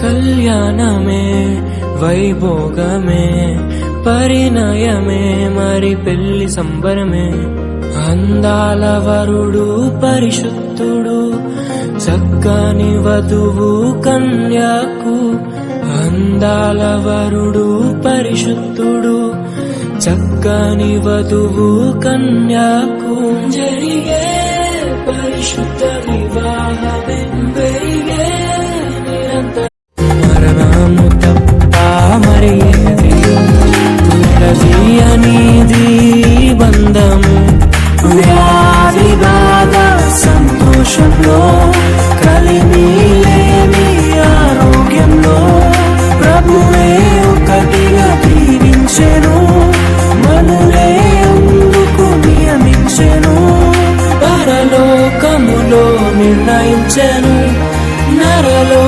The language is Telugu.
కళ్యాణమే వైభోగమే పరిణయమే మరి పెళ్లి సంబరమే. అందాల వరుడు పరిశుద్ధుడు చక్కని వధువు కన్యాకు. అందాల వరుడు పరిశుద్ధుడు చక్కని వధువు కన్యాకు. జరిగే పరిశుద్ధ వివాహమే పెరిగే నిరంతర. మరణము తప్ప మరి అనేది బంధము. వ్యాధి బాధ సంతోషంలో కలిమి లేని ఆరోగ్యంలో ప్రభువే ఒకటిగా దీవించెను. మనులే అందుకు నియమించెను. పరలోకములో నిర్ణయించెను. నరలో